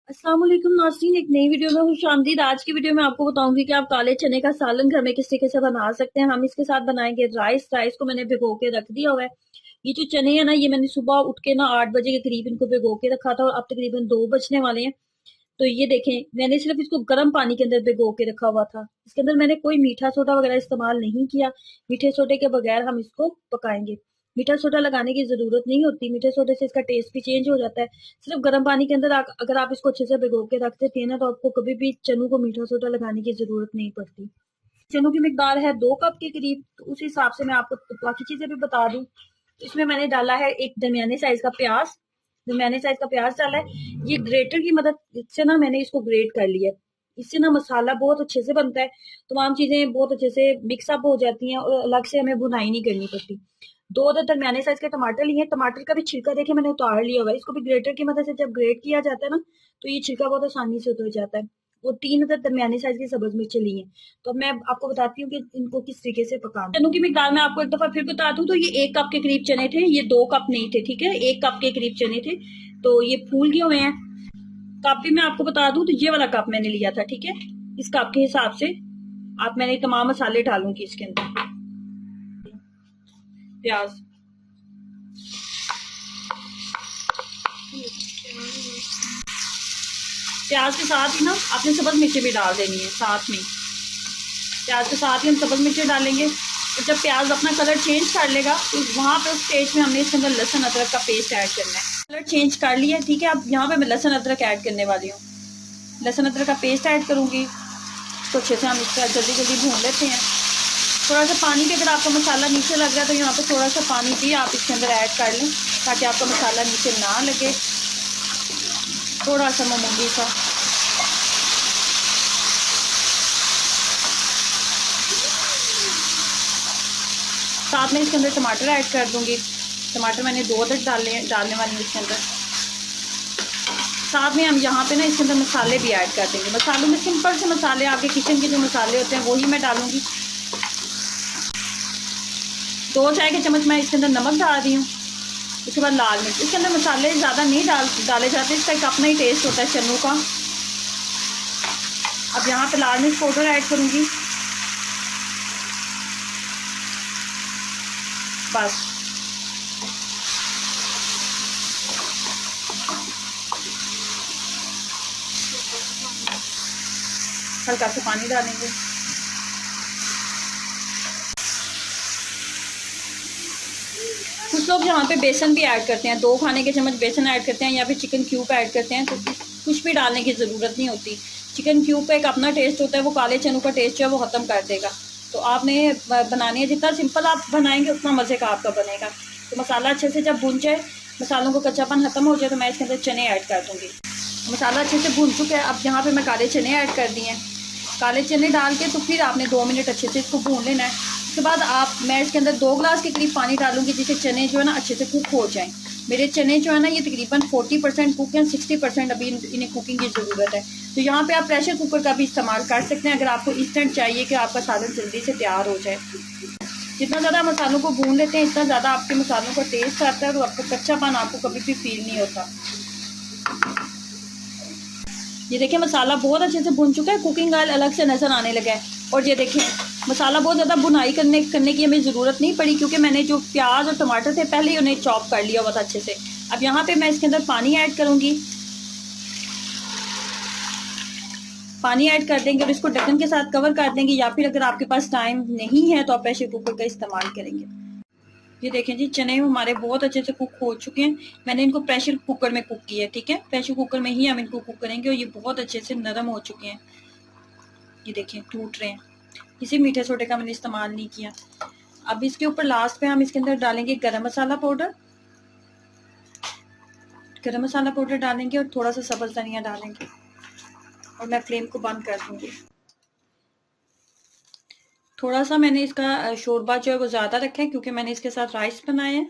अस्सलाम वालेकुम नाज़रीन, एक नई वीडियो में खुशामदीद। आज की वीडियो में आपको बताऊंगी कि आप काले चने का सालन घर में किस तरीके से बना सकते हैं। हम इसके साथ बनाएंगे राइस को मैंने भिगो के रख दिया हुआ है। ये जो चने हैं ना, ये मैंने सुबह उठ के ना 8 बजे के करीब इनको भिगो के रखा था और अब तकरीबन 2 बजने वाले हैं। तो ये देखें, मैंने सिर्फ इसको गर्म पानी के अंदर भिगो के रखा हुआ था। इसके अंदर मैंने कोई मीठा सोडा वगैरह इस्तेमाल नहीं किया। मीठे सोडे के बगैर हम इसको पकाएंगे। मीठा सोडा लगाने की जरूरत नहीं होती, मीठे सोडे से इसका टेस्ट भी चेंज हो जाता है। सिर्फ गर्म पानी के अंदर अगर आप इसको अच्छे से भिगो के रख देते हैं ना, तो आपको कभी भी चनों को मीठा सोडा लगाने की जरूरत नहीं पड़ती। चनों की मिकदार है 2 कप के करीब, तो उस हिसाब से मैं आपको बाकी चीजें भी बता दूं। इसमें मैंने डाला है एक दरमियाने साइज का प्याज। दरमियाने साइज का प्याज डाला है। ये ग्रेटर की मदद से ना मैंने इसको ग्रेट कर लिया। इससे ना मसाला बहुत अच्छे से बनता है। तमाम चीजें बहुत अच्छे से मिक्सअप हो जाती हैं और अलग से हमें बुनाई नहीं करनी पड़ती। 2 अदर दरमियाने साइज के टमाटर लिए। टमाटर का भी छिलका देखे मैंने उतार लिया हुआ है। इसको भी ग्रेटर की मदद से जब ग्रेट किया जाता है ना, तो ये छिलका बहुत आसानी से उतर जाता है। वो 3 अदर दरमियाने साइज की सब्ज मिर्चें ली हैं। तो अब मैं आपको बताती हूँ कि इनको किस तरीके से पकाना। चनों की मिकदार मैं आपको एक दफा फिर बता दूं, तो ये 1 कप के करीब चने थे, ये 2 कप नहीं थे, ठीक है, 1 कप के करीब चने थे। तो ये फूल गए हुए हैं। कप भी मैं आपको बता दूं, तो ये वाला कप मैंने लिया था, ठीक है। इस कप के हिसाब से आप मैंने तमाम मसाले डालूंगी इसके अंदर। प्याज, प्याज के साथ ही ना आपने सब्ज मिर्चें भी डाल देनी है साथ में। प्याज के साथ ही हम सब्ज मिर्चें डालेंगे। और जब प्याज अपना कलर चेंज कर लेगा, तो वहां पे उस स्टेज में हमने इसके अंदर लहसुन अदरक का पेस्ट ऐड करना है। कलर चेंज कर लिया, ठीक है। अब यहाँ पे मैं लहसुन अदरक ऐड करने वाली हूँ। लहसुन अदरक का पेस्ट ऐड करूंगी। तो अच्छे से हम इसका जल्दी जल्दी भून लेते हैं। थोड़ा सा पानी भी, अगर आपका मसाला नीचे लग रहा है तो यहाँ पे थोड़ा सा पानी भी आप इसके अंदर ऐड कर लें, ताकि आपका मसाला नीचे ना लगे। थोड़ा सा मामूली सा। साथ में इसके अंदर टमाटर ऐड कर दूंगी। टमाटर मैंने 2 अदद डालने वाली हूँ इसके अंदर। साथ में हम यहाँ पे ना इसके अंदर मसाले भी ऐड कर देंगे। मसालों में सिंपल से मसाले, आपके किचन के जो मसाले होते हैं वही मैं डालूंगी। 2 चाय के चम्मच मैं इसके अंदर नमक डाल रही हूँ। उसके बाद लाल मिर्च। इसके अंदर मसाले ज़्यादा नहीं डाले जाते, इसका एक अपना ही टेस्ट होता है चनों का। अब यहाँ पे लाल मिर्च पाउडर ऐड करूँगी। बस हल्का सा पानी डालेंगे। कुछ लोग यहाँ पे बेसन भी ऐड करते हैं, 2 खाने के चम्मच बेसन ऐड करते हैं, या फिर चिकन क्यूब ऐड करते हैं। तो कुछ भी डालने की ज़रूरत नहीं होती। चिकन क्यूब का एक अपना टेस्ट होता है, वो काले चनों का टेस्ट जो है वो ख़त्म कर देगा। तो आपने बनानी है, जितना सिंपल आप बनाएंगे उतना मज़े का आपका बनेगा। तो मसाला अच्छे से जब भून जाए, मसालों को कच्चापन ख़त्म हो जाए, तो मैं इसके अंदर चने ऐड कर दूँगी। मसाला अच्छे से भून चुका है। अब यहाँ पे मैं काले चने ऐड कर दिए हैं। काले चने डाल के तो फिर आपने 2 मिनट अच्छे से इसको भून लेना है। उसके बाद मैं इसके अंदर 2 गिलास के करीब पानी डालूंगी, जिससे चने जो है ना अच्छे से कुक हो जाएं। मेरे चने जो है ना, ये तकरीबन 40% कुक हैं, 60% अभी इन्हें कुकिंग की ज़रूरत है। तो यहाँ पे आप प्रेशर कुकर का भी इस्तेमाल कर सकते हैं, अगर आपको इंस्टेंट चाहिए कि आपका सालन जल्दी से तैयार हो जाए। जितना ज़्यादा मसालों को भून लेते हैं, इतना ज़्यादा आपके मसालों का टेस्ट आता है और आपको कच्चापन आपको कभी भी फील नहीं होता। ये देखिए, मसाला बहुत अच्छे से भुन चुका है, कुकिंग ऑयल अलग से नज़र आने लगा है। और ये देखिए, मसाला बहुत ज़्यादा बुनाई करने की हमें ज़रूरत नहीं पड़ी, क्योंकि मैंने जो प्याज और टमाटर थे पहले ही उन्हें चॉप कर लिया हुआ था अच्छे से। अब यहाँ पे मैं इसके अंदर पानी ऐड करूँगी। पानी ऐड कर देंगे और इसको ढक्कन के साथ कवर कर देंगे, या फिर अगर आपके पास टाइम नहीं है तो आप प्रेशर कुकर का इस्तेमाल करेंगे। ये देखें जी, चने हमारे बहुत अच्छे से कुक हो चुके हैं। मैंने इनको प्रेशर कुकर में कुक किया है, ठीक है। प्रेशर कुकर में ही हम इनको कुक करेंगे और ये बहुत अच्छे से नरम हो चुके हैं। ये देखें, टूट रहे हैं। किसी मीठे सोडे का मैंने इस्तेमाल नहीं किया। अब इसके ऊपर लास्ट पे हम इसके अंदर डालेंगे गरम मसाला पाउडर। गरम मसाला पाउडर डालेंगे और थोड़ा सा सब्ज धनिया डालेंगे, और मैं फ्लेम को बंद कर दूंगी। थोड़ा सा मैंने इसका शोरबा जो है वो ज़्यादा रखा है, क्योंकि मैंने इसके साथ राइस बनाए हैं।